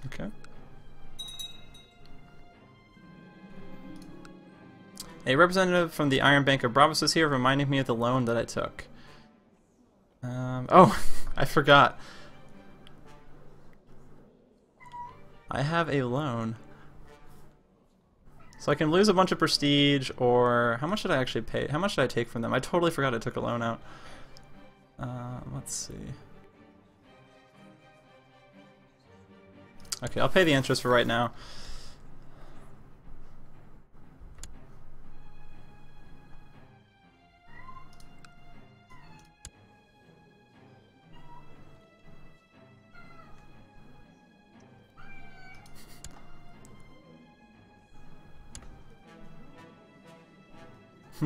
Okay. A representative from the Iron Bank of Bravos is here, reminding me of the loan that I took. Oh, I forgot. I have a loan. So I can lose a bunch of prestige, or how much did I actually pay? How much did I take from them? I totally forgot I took a loan out. Let's see. Okay, I'll pay the interest for right now.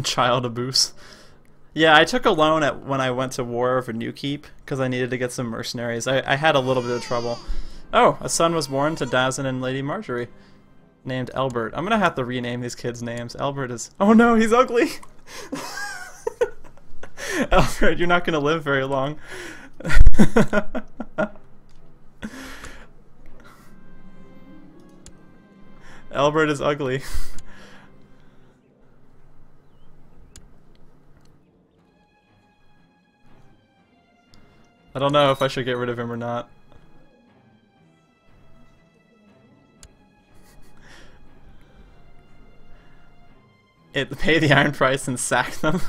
Child abuse. Yeah, I took a loan when I went to war over Newkeep because I needed to get some mercenaries. I had a little bit of trouble. Oh, a son was born to Dazin and Lady Marjorie, named Elbert. I'm gonna have to rename these kids' names. Elbert is... Oh no, he's ugly! Elbert, you're not gonna live very long. Elbert is ugly. I don't know if I should get rid of him or not. Pay the iron price and sack them.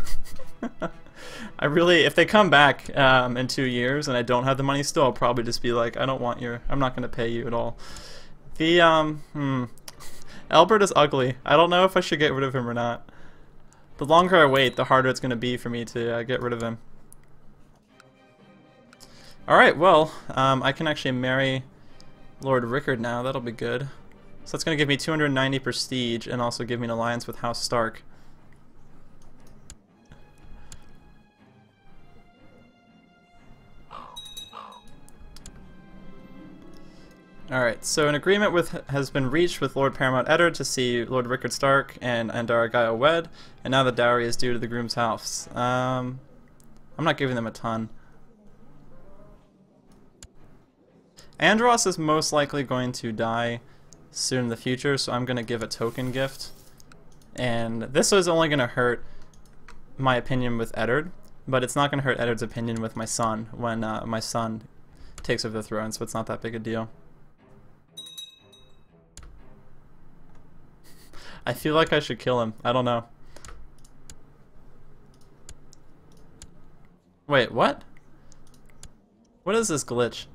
I really, if they come back in 2 years and I don't have the money still, I'll probably just be like, I don't want your, I'm not going to pay you at all. The, Albert is ugly. I don't know if I should get rid of him or not. The longer I wait, the harder it's going to be for me to get rid of him. Alright, well, I can actually marry Lord Rickard now. That'll be good. So that's going to give me 290 prestige and also give me an alliance with House Stark. Alright, so an agreement has been reached with Lord Paramount Eddard to see Lord Rickard Stark and Andara Guile wed, and now the dowry is due to the groom's house. I'm not giving them a ton. Andros is most likely going to die soon in the future, so I'm going to give a token gift. And this is only going to hurt my opinion with Eddard, but it's not going to hurt Eddard's opinion with my son when my son takes over the throne, so it's not that big a deal. I feel like I should kill him. I don't know. Wait, what? What is this glitch?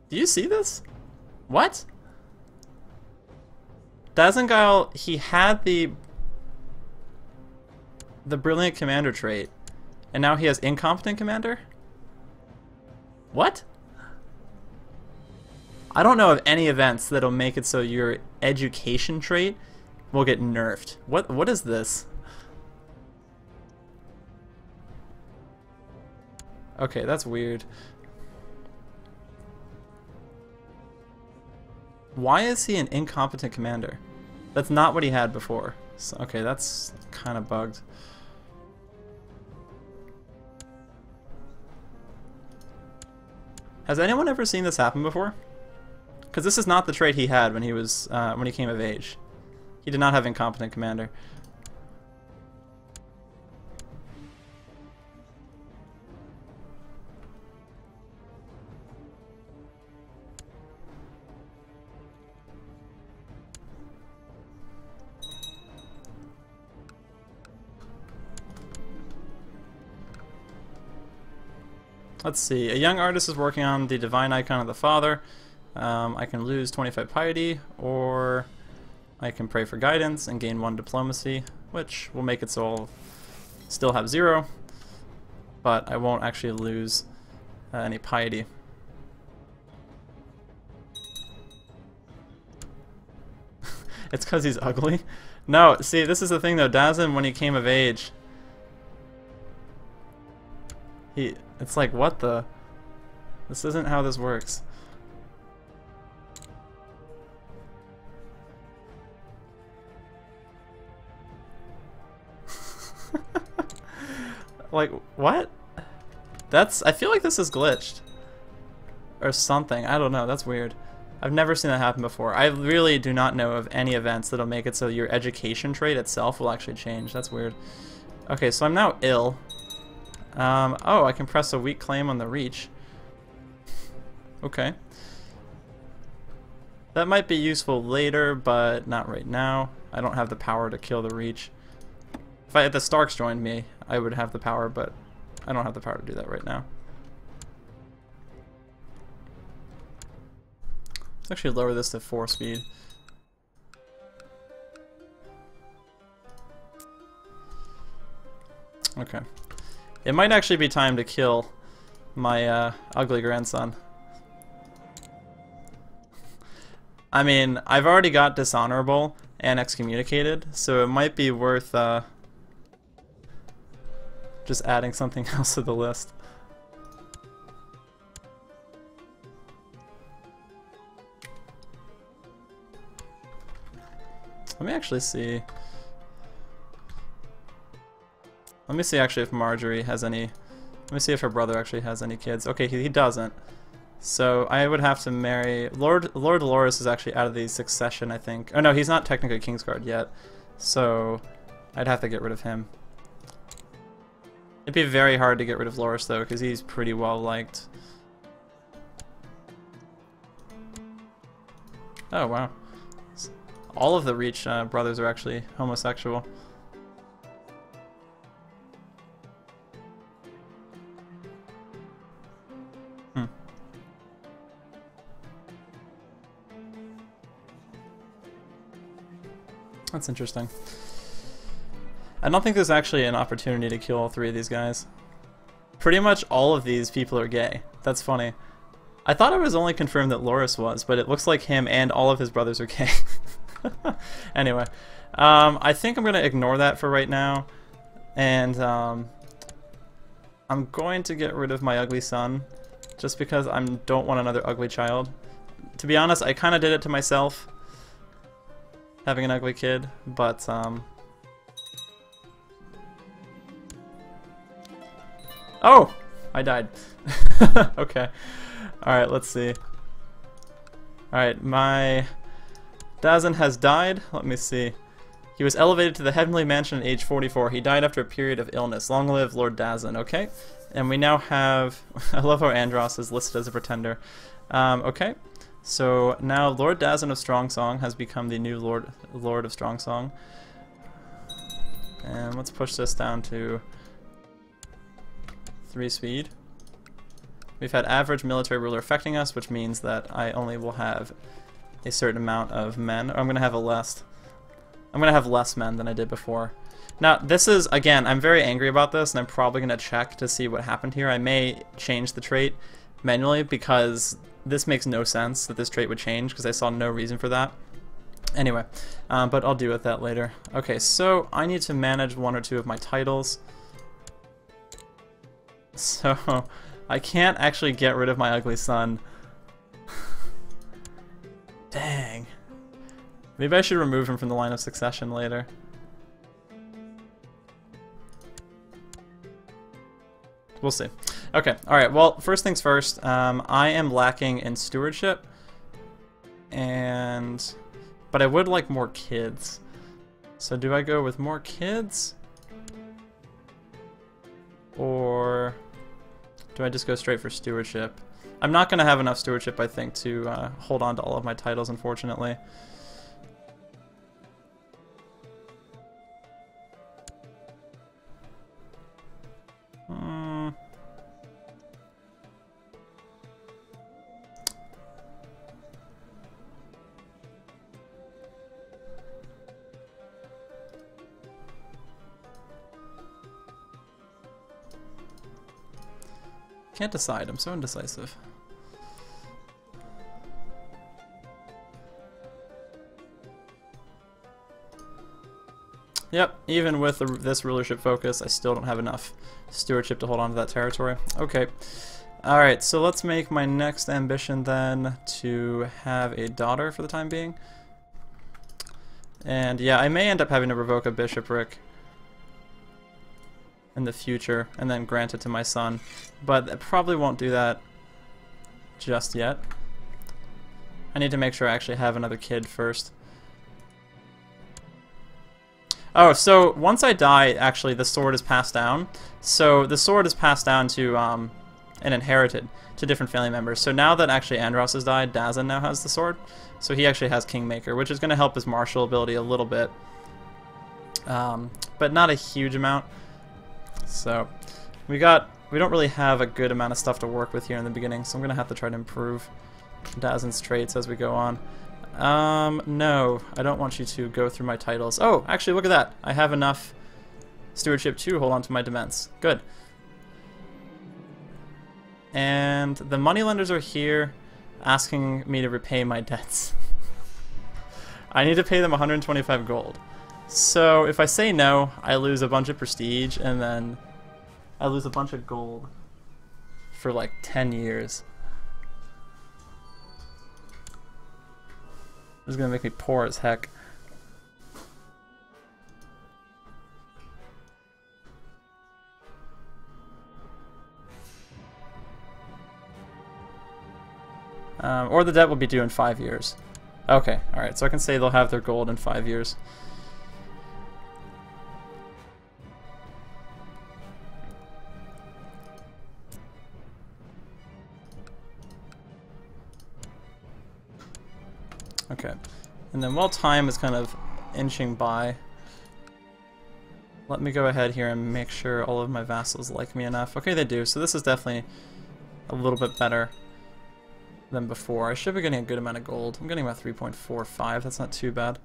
Do you see this? What? Dazengile, he had the brilliant commander trait, and now he has incompetent commander? What? I don't know of any events that'll make it so your education trait will get nerfed. What is this? Okay, that's weird. Why is he an incompetent commander? That's not what he had before. So, okay, that's kind of bugged. Has anyone ever seen this happen before? Because this is not the trait he had when he was when he came of age. He did not have incompetent commander. Let's see, a young artist is working on the divine icon of the father. I can lose 25 piety, or I can pray for guidance and gain 1 diplomacy, which will make it so I'll still have 0, but I won't actually lose any piety. It's because he's ugly? No, see, this is the thing though, Dazin, when he came of age, it's like, what the? This isn't how this works. Like, what? I feel like this is glitched. or something. I don't know. That's weird. I've never seen that happen before. I really do not know of any events that'll make it so your education trait itself will actually change. That's weird. Okay, so I'm now ill. Oh, I can press a weak claim on the reach. Okay. That might be useful later, but not right now. I don't have the power to kill the reach. If the Starks joined me, I would have the power, but I don't have the power to do that right now. Let's actually lower this to 4 speed. Okay. It might actually be time to kill my ugly grandson. I mean, I've already got dishonorable and excommunicated, so it might be worth just adding something else to the list. Let me actually see. Let me see actually if Marjorie has any. Let me see if her brother actually has any kids. Okay, he doesn't. So I would have to marry Lord Loris is actually out of the succession, I think. Oh no, he's not technically Kingsguard yet. So I'd have to get rid of him. It'd be very hard to get rid of Loris though, because he's pretty well liked. Oh wow. All of the Reach brothers are actually homosexual. That's interesting. I don't think there's actually an opportunity to kill all 3 of these guys. Pretty much all of these people are gay. That's funny. I thought it was only confirmed that Loris was, but it looks like him and all of his brothers are gay. Anyway, I think I'm going to ignore that for right now. And I'm going to get rid of my ugly son, just because I don't want another ugly child. To be honest, I kind of did it to myself, having an ugly kid, but oh! I died. Okay. Alright, let's see. Alright, my Dazan has died. Let me see. He was elevated to the Heavenly Mansion at age 44. He died after a period of illness. Long live Lord Dazan. Okay. And we now have... I love how Andros is listed as a pretender. Okay. So now Lord Dazan of Strongsong has become the new Lord of Strongsong. And let's push this down to 3 speed. We've had average military ruler affecting us, which means that I only will have a certain amount of men. Or I'm gonna have less men than I did before. Now this is, again, I'm very angry about this, and I'm probably gonna check to see what happened here. I may change the trait manually because this makes no sense that this trait would change, because I saw no reason for that. Anyway, but I'll deal with that later. Okay, so I need to manage 1 or 2 of my titles. So I can't actually get rid of my ugly son. Dang. Maybe I should remove him from the line of succession later. We'll see. Okay, alright, well, first things first, I am lacking in stewardship, but I would like more kids. So do I go with more kids? Or do I just go straight for stewardship? I'm not going to have enough stewardship, I think, to hold on to all of my titles, unfortunately. Can't decide. I'm so indecisive. Yep, even with this rulership focus, I still don't have enough stewardship to hold on to that territory. Okay. Alright, so let's make my next ambition then to have a daughter for the time being. And yeah, I may end up having to revoke a bishopric in the future and then grant it to my son, but I probably won't do that just yet. I need to make sure I actually have another kid first. Oh, so once I die, actually, the sword is passed down. So the sword is passed down to, and inherited to different family members. So now that actually Andros has died, Dazin now has the sword. So he actually has Kingmaker, which is going to help his martial ability a little bit. But not a huge amount. So we don't really have a good amount of stuff to work with here in the beginning, so I'm going to have to try to improve Dazin's traits as we go on. No, I don't want you to go through my titles. Oh, actually, look at that. I have enough stewardship to hold on to my demesnes. Good. And the moneylenders are here asking me to repay my debts. I need to pay them 125 gold. So if I say no, I lose a bunch of prestige, and then I lose a bunch of gold for like 10 years. This is going to make me poor as heck. Or the debt will be due in 5 years. Okay, alright, so I can say they'll have their gold in 5 years. Okay, and then while time is kind of inching by, let me go ahead here and make sure all of my vassals like me enough. Okay, they do, so this is definitely a little bit better than before. I should be getting a good amount of gold. I'm getting about 3.45, that's not too bad.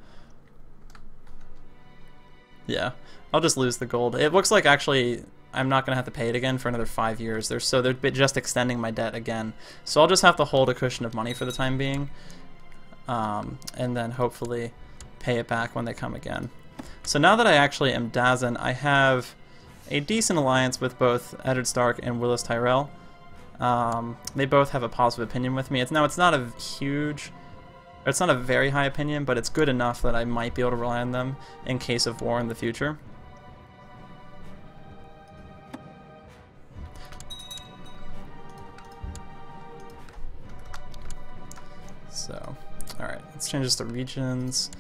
Yeah, I'll just lose the gold. It looks like actually I'm not going to have to pay it again for another 5 years. So they're just extending my debt again. So I'll just have to hold a cushion of money for the time being. And then hopefully pay it back when they come again. So now that I actually am Dazin, I have a decent alliance with both Eddard Stark and Willis Tyrell. They both have a positive opinion with me. It's not a very high opinion, but it's good enough that I might be able to rely on them in case of war in the future. So, alright, let's change this to regions.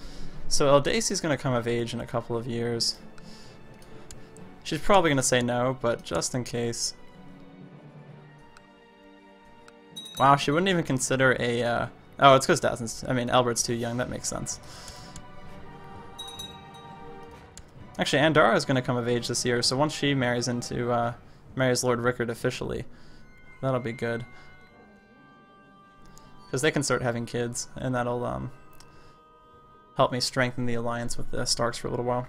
So Eldaci's going to come of age in a couple of years. She's probably going to say no, but just in case. Wow, she wouldn't even consider a... oh, it's because Albert's too young, that makes sense. Actually, Andara is going to come of age this year, so once she marries marries Lord Rickard officially, that'll be good. Because they can start having kids, and that'll help me strengthen the alliance with the Starks for a little while.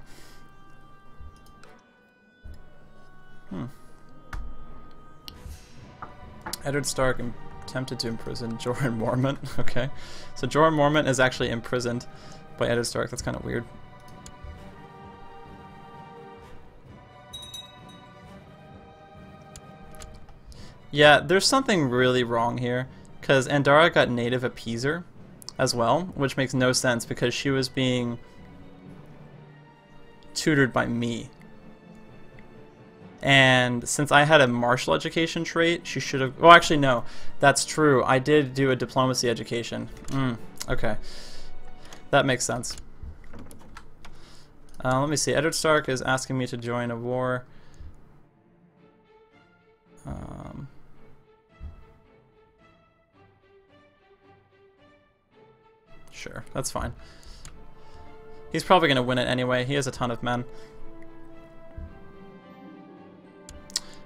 Eddard Stark attempted to imprison Jorah Mormont. Okay, so Jorah Mormont is actually imprisoned by Eddard Stark. That's kind of weird. Yeah, there's something really wrong here, because Andara got native appeaser as well, which makes no sense because she was being tutored by me. And since I had a martial education trait, she should have... oh, actually, no. That's true. I did do a diplomacy education. Okay. That makes sense. Let me see. Eddard Stark is asking me to join a war. Sure, that's fine. He's probably going to win it anyway. He has a ton of men.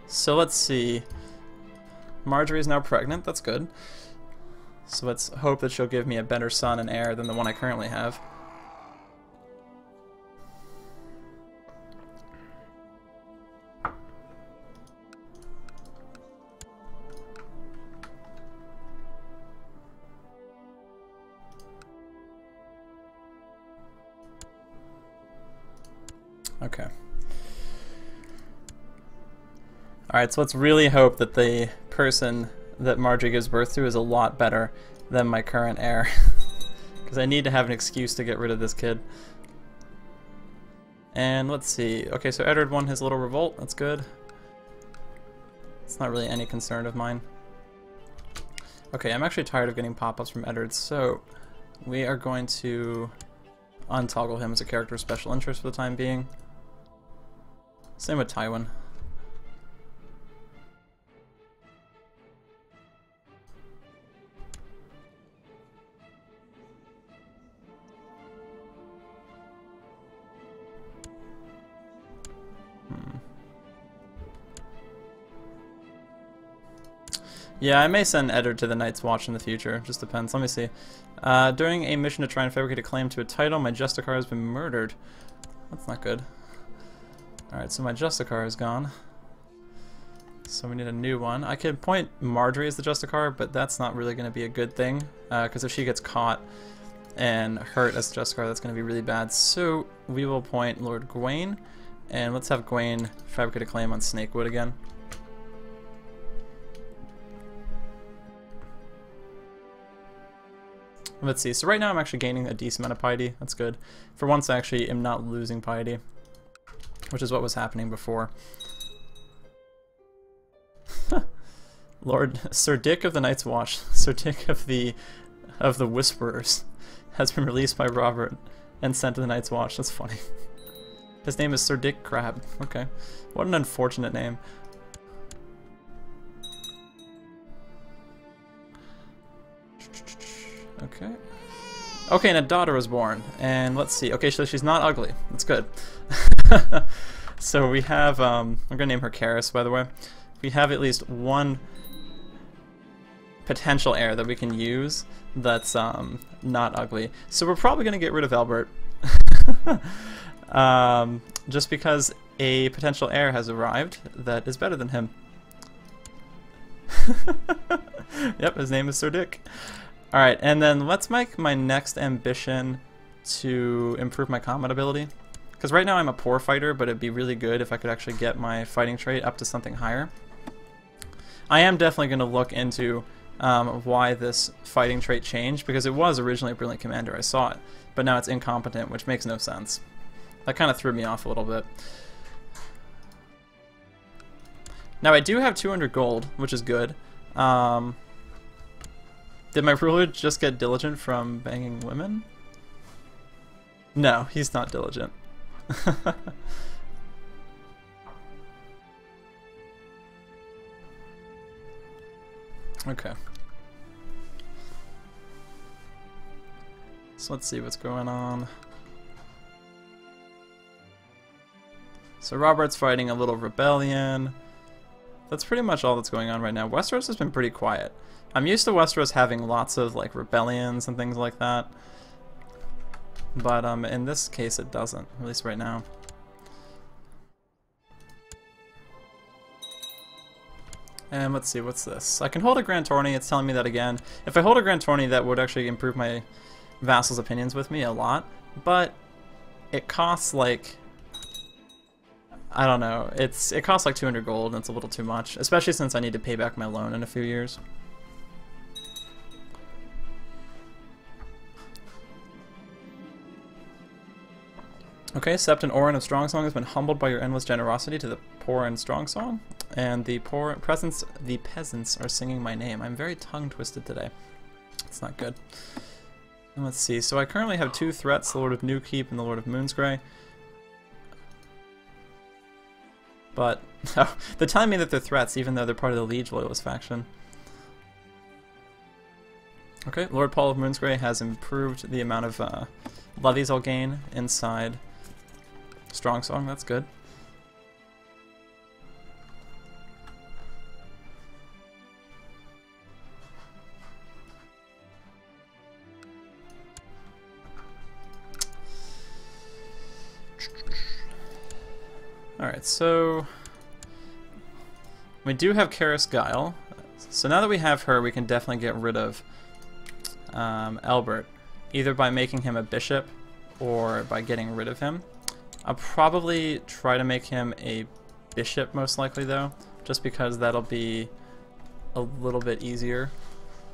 So let's see. Marjorie is now pregnant. That's good. So let's hope that she'll give me a better son and heir than the one I currently have. Okay. Alright, so let's really hope that the person that Marjorie gives birth to is a lot better than my current heir. Because I need to have an excuse to get rid of this kid. And let's see. Okay, so Eddard won his little revolt. That's good. It's not really any concern of mine. Okay, I'm actually tired of getting pop-ups from Eddard, so we are going to untoggle him as a character of special interest for the time being. Same with Tywin. Yeah, I may send Eddard to the Night's Watch in the future. Just depends. Let me see. During a mission to try and fabricate a claim to a title, my Justicar has been murdered. That's not good. Alright, so my Justicar is gone. So we need a new one. I could point Marjorie as the Justicar, but that's not really going to be a good thing. Because if she gets caught and hurt as the Justicar, that's going to be really bad. So we will point Lord Gawain. And let's have Gawain fabricate a claim on Snakewood again. Let's see, so right now I'm actually gaining a decent amount of piety. That's good. For once I actually am not losing piety, which is what was happening before. Lord Sir Dick of the Night's Watch, Sir Dick of the Whisperers, has been released by Robert and sent to the Night's Watch. That's funny. His name is Sir Dick Crab. Okay. What an unfortunate name. Okay. Okay, and a daughter was born. And let's see. Okay, so she's not ugly. That's good. So we have, I'm going to name her Karis, by the way. We have at least one potential heir that we can use that's not ugly. So we're probably going to get rid of Albert. Just because a potential heir has arrived that is better than him. Yep, his name is Sir Dick. Alright, and then let's make my next ambition to improve my combat ability. Because right now I'm a poor fighter, but it'd be really good if I could actually get my fighting trait up to something higher. I am definitely going to look into why this fighting trait changed, because it was originally a Brilliant Commander, I saw it, but now it's incompetent, which makes no sense. That kind of threw me off a little bit. Now I do have 200 gold, which is good. Did my ruler just get diligent from banging women? No, he's not diligent. Okay. So let's see what's going on. So Robert's fighting a little rebellion. That's pretty much all that's going on right now. Westeros has been pretty quiet. I'm used to Westeros having lots of like rebellions and things like that, but in this case it doesn't, at least right now. And let's see, what's this? I can hold a Grand Tourney, it's telling me that again. If I hold a Grand Tourney, that would actually improve my vassals' opinions with me a lot, but it costs like, I don't know, it costs like 200 gold and it's a little too much, especially since I need to pay back my loan in a few years. Okay, Sept and Orin of Strongsong has been humbled by your endless generosity to the poor in Strongsong, and the peasants are singing my name. I'm very tongue-twisted today. It's not good. And let's see, so I currently have 2 threats, the Lord of Newkeep and the Lord of Moonsgrey. But, oh, they're telling me that they're threats, even though they're part of the Liege Loyalist faction. Okay, Lord Paul of Moonsgrey has improved the amount of levies I'll gain inside Strongsong. That's good. Alright, so we do have Karis Guile. So now that we have her, we can definitely get rid of Albert, either by making him a bishop or by getting rid of him. I'll probably try to make him a bishop most likely though, just because that'll be a little bit easier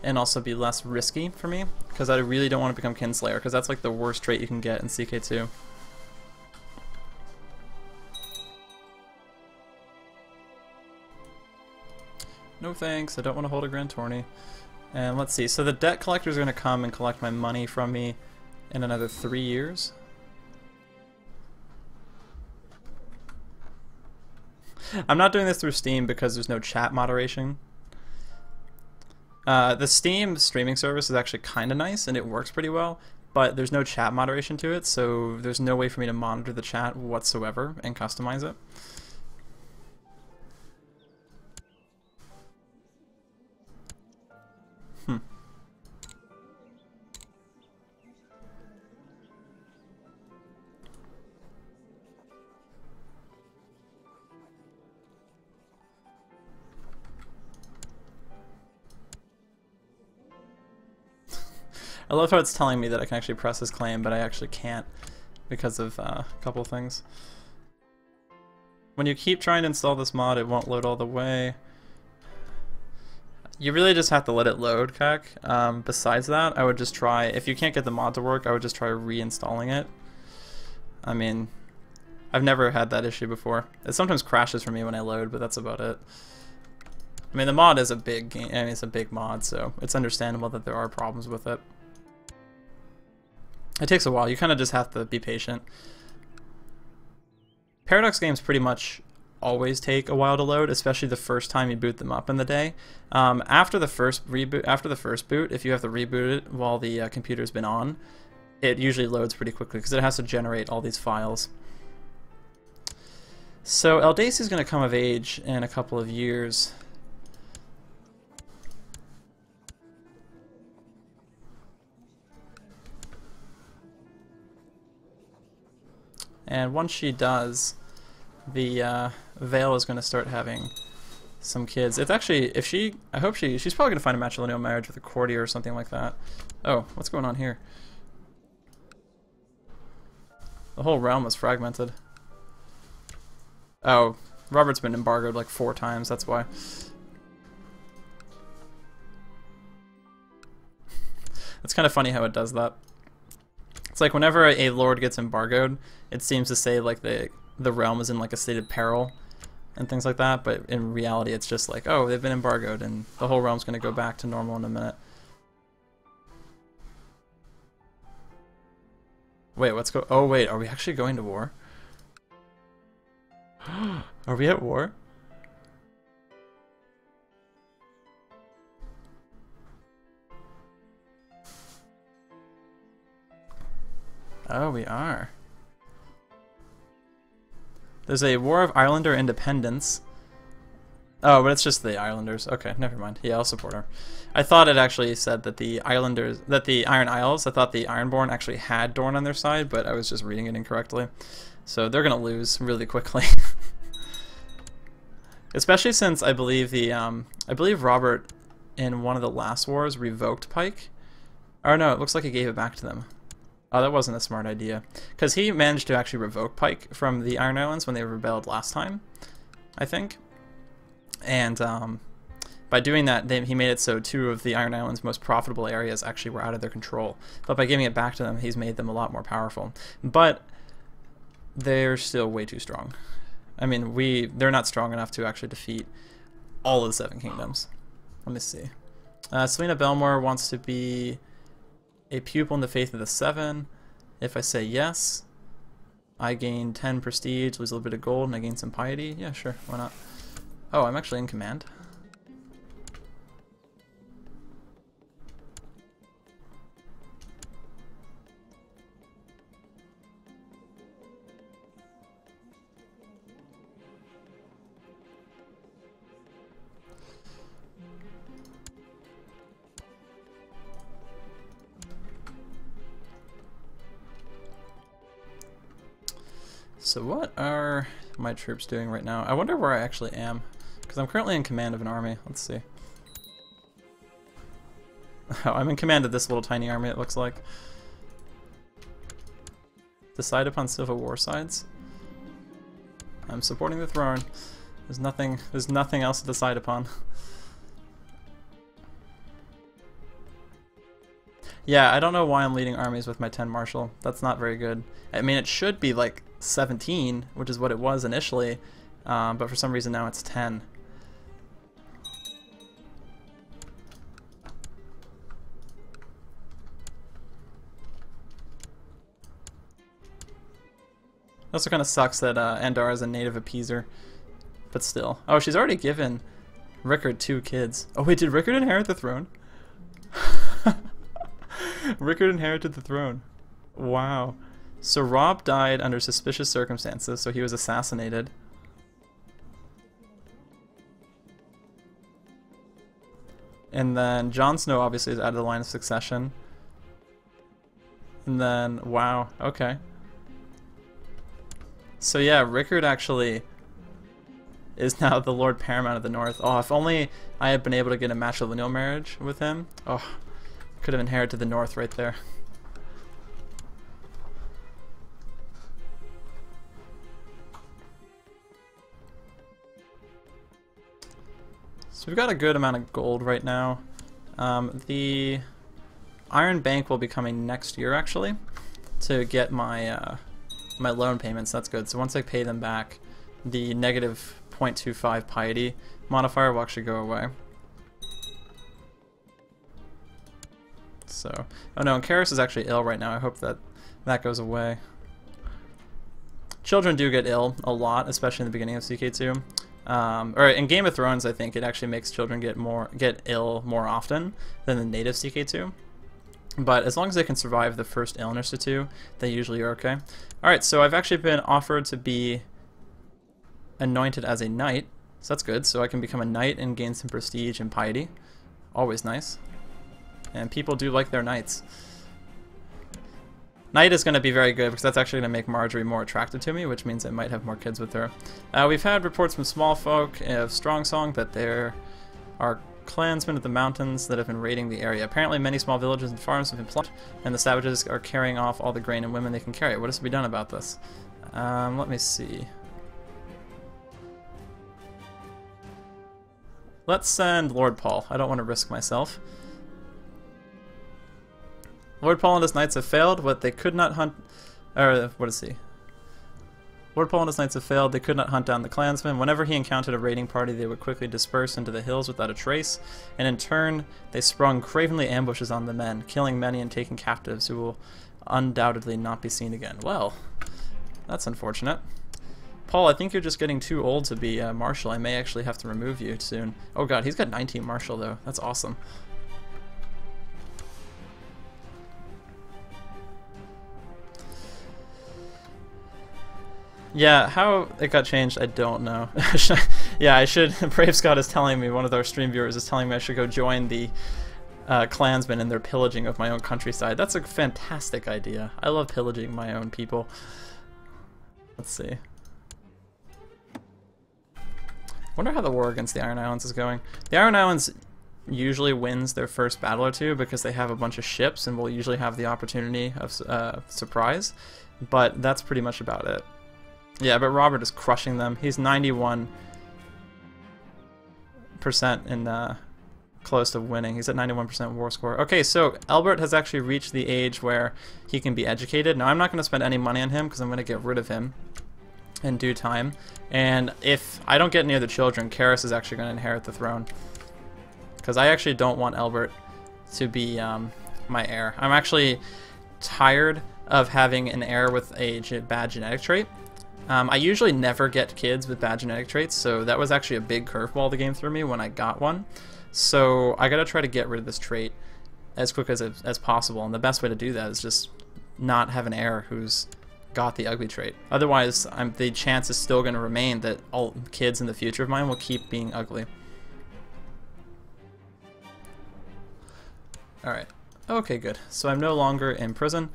and also be less risky for me, because I really don't want to become Kinslayer, because that's like the worst trait you can get in CK2. No thanks, I don't want to hold a Grand Tourney. And let's see, so the debt collectors are going to come and collect my money from me in another 3 years. I'm not doing this through Steam because there's no chat moderation. The Steam streaming service is actually kind of nice and it works pretty well, but there's no chat moderation to it, so there's no way for me to monitor the chat whatsoever and customize it. I love how it's telling me that I can actually press this claim, but I actually can't because of a couple things. When you keep trying to install this mod, it won't load all the way. You really just have to let it load, Kak. Besides that, I would just try, if you can't get the mod to work, I would just try reinstalling it. I mean, I've never had that issue before. It sometimes crashes for me when I load, but that's about it. I mean, the mod is a big game, I mean, it's a big mod, so it's understandable that there are problems with it. It takes a while. You kind of just have to be patient. Paradox games pretty much always take a while to load, especially the first time you boot them up in the day. After the first boot, if you have to reboot it while the computer's been on, it usually loads pretty quickly because it has to generate all these files. So Eldace is going to come of age in a couple of years. And once she does, the Vale is going to start having some kids. It's actually, if she, I hope she's probably going to find a matrilineal marriage with a courtier or something like that. Oh, what's going on here? The whole realm was fragmented. Oh, Robert's been embargoed like 4 times, that's why. It's kind of funny how it does that. It's like whenever a lord gets embargoed, it seems to say like the realm is in like a state of peril and things like that, but in reality it's just like, oh, they've been embargoed and the whole realm's going to go back to normal in a minute. Wait, oh wait, are we actually going to war? Are we at war? Oh, we are. There's a War of Islander Independence. Oh, but it's just the Islanders. Okay, never mind. Yeah, I'll support her. I thought it actually said that the Islanders, that the Iron Isles, I thought the Ironborn actually had Dorne on their side, but I was just reading it incorrectly. So they're gonna lose really quickly. Especially since I believe Robert in one of the last wars revoked Pike. Or no, it looks like he gave it back to them. Oh, that wasn't a smart idea. Because he managed to actually revoke Pike from the Iron Islands when they rebelled last time, I think. And by doing that, he made it so 2 of the Iron Islands' most profitable areas actually were out of their control. But by giving it back to them, he's made them a lot more powerful. But they're still way too strong. I mean, they're not strong enough to actually defeat all of the 7 kingdoms. Let me see. Selena Belmore wants to be a pupil in the Faith of the 7. If I say yes, I gain 10 prestige, lose a little bit of gold, and I gain some piety. Yeah, sure, why not? Oh, I'm actually in command. So what are my troops doing right now? I wonder where I actually am, because I'm currently in command of an army. Let's see. Oh, I'm in command of this little tiny army, it looks like. Decide upon civil war sides. I'm supporting the throne. There's nothing else to decide upon. Yeah, I don't know why I'm leading armies with my 10 marshal. That's not very good. I mean, it should be like 17, which is what it was initially, but for some reason now it's 10. Also kind of sucks that Andar is a native appeaser, but still. Oh, she's already given Rickard 2 kids. Oh wait, did Rickard inherit the throne? Rickard inherited the throne. Wow. So Rob died under suspicious circumstances, so he was assassinated. And then Jon Snow obviously is out of the line of succession. And then, wow, okay. So yeah, Rickard actually is now the Lord Paramount of the North. Oh, if only I had been able to get a matrilineal marriage with him. Oh, could have inherited the North right there. So we've got a good amount of gold right now. The Iron Bank will be coming next year actually to get my my loan payments. That's good. So once I pay them back, the negative 0.25 piety modifier will actually go away. So, oh no, and Karis is actually ill right now. I hope that that goes away. Children do get ill a lot, especially in the beginning of CK2. Or in Game of Thrones, I think it actually makes children get ill more often than the native CK2. But as long as they can survive the first illness or two, they usually are okay. Alright, so I've actually been offered to be anointed as a knight, so that's good. So I can become a knight and gain some prestige and piety. Always nice. And people do like their knights. Knight is going to be very good because that's actually going to make Marjorie more attracted to me, which means I might have more kids with her. We've had reports from small folk of Strong Song that there are clansmen of the mountains that have been raiding the area. Apparently many small villages and farms have been plundered, and the savages are carrying off all the grain and women they can carry. What is to be done about this? Let me see. Let's send Lord Paul. I don't want to risk myself. Lord Paul and his knights have failed, but they could not hunt... Or, what is he? Lord Paul and his knights have failed. They could not hunt down the clansmen. Whenever he encountered a raiding party, they would quickly disperse into the hills without a trace, and in turn, they sprung cravenly ambushes on the men, killing many and taking captives who will undoubtedly not be seen again. Well, that's unfortunate. Paul, I think you're just getting too old to be marshal. I may actually have to remove you soon. Oh god, he's got 19 marshal though. That's awesome. Yeah, how it got changed, I don't know. Yeah, I should. Brave Scott is telling me, one of our stream viewers is telling me I should go join the Clansmen in their pillaging of my own countryside. That's a fantastic idea. I love pillaging my own people. Let's see. Wonder how the war against the Iron Islands is going. The Iron Islands usually wins their first battle or two because they have a bunch of ships and will usually have the opportunity of surprise. But that's pretty much about it. Yeah, but Robert is crushing them. He's 91% in close to winning. He's at 91% war score. Okay, so Albert has actually reached the age where he can be educated. Now, I'm not going to spend any money on him because I'm going to get rid of him in due time. And if I don't get any other children, Karis is actually going to inherit the throne. Because I actually don't want Albert to be my heir. I'm actually tired of having an heir with a bad genetic trait. I usually never get kids with bad genetic traits, so that was actually a big curveball the game threw me when I got one. So I gotta try to get rid of this trait as quick as possible, and the best way to do that is just not have an heir who's got the ugly trait. Otherwise, the chance is still going to remain that all kids in the future of mine will keep being ugly. Alright. Okay, good. So I'm no longer in prison.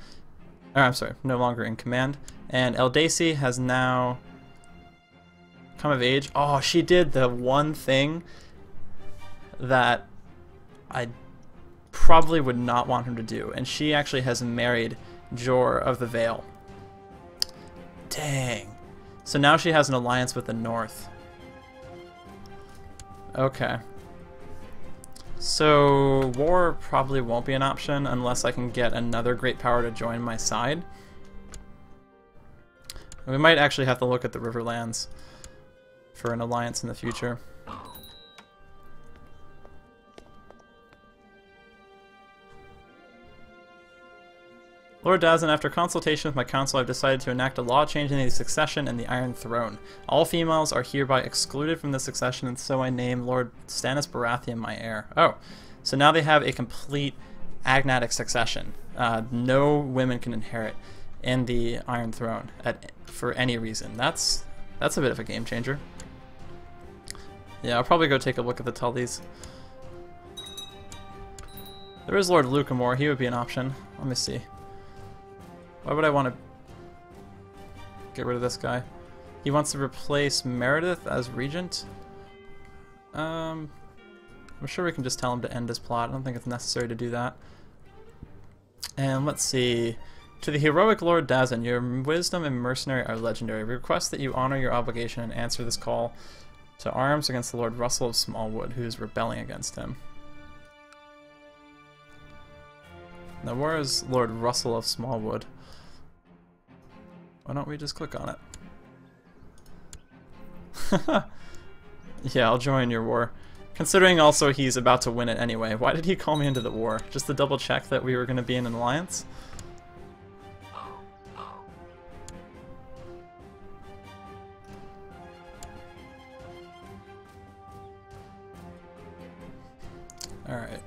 I'm sorry, no longer in command. And Eldacy has now come of age. Oh, she did the one thing that I probably would not want her to do. And she actually has married Jor of the Vale. Dang. So now she has an alliance with the North. Okay. So war probably won't be an option unless I can get another great power to join my side. We might actually have to look at the Riverlands for an alliance in the future. Lord Dazin, after consultation with my council, I've decided to enact a law changing the succession and the Iron Throne. All females are hereby excluded from the succession, and so I name Lord Stannis Baratheon my heir. Oh, so now they have a complete agnatic succession. No women can inherit in the Iron Throne for any reason. That's a bit of a game changer. Yeah, I'll probably go take a look at the Tullys. There is Lord Lucamore. He would be an option. Let me see. Why would I want to get rid of this guy? He wants to replace Meredith as regent. I'm sure we can just tell him to end his plot. I don't think it's necessary to do that. And let's see. To the heroic Lord Dazin, your wisdom and mercenary are legendary. We request that you honor your obligation and answer this call to arms against the Lord Russell of Smallwood, who is rebelling against him. Now, where is Lord Russell of Smallwood? Why don't we just click on it? Yeah, I'll join your war. Considering also he's about to win it anyway. Why did he call me into the war? Just to double check that we were going to be in an alliance? Alright.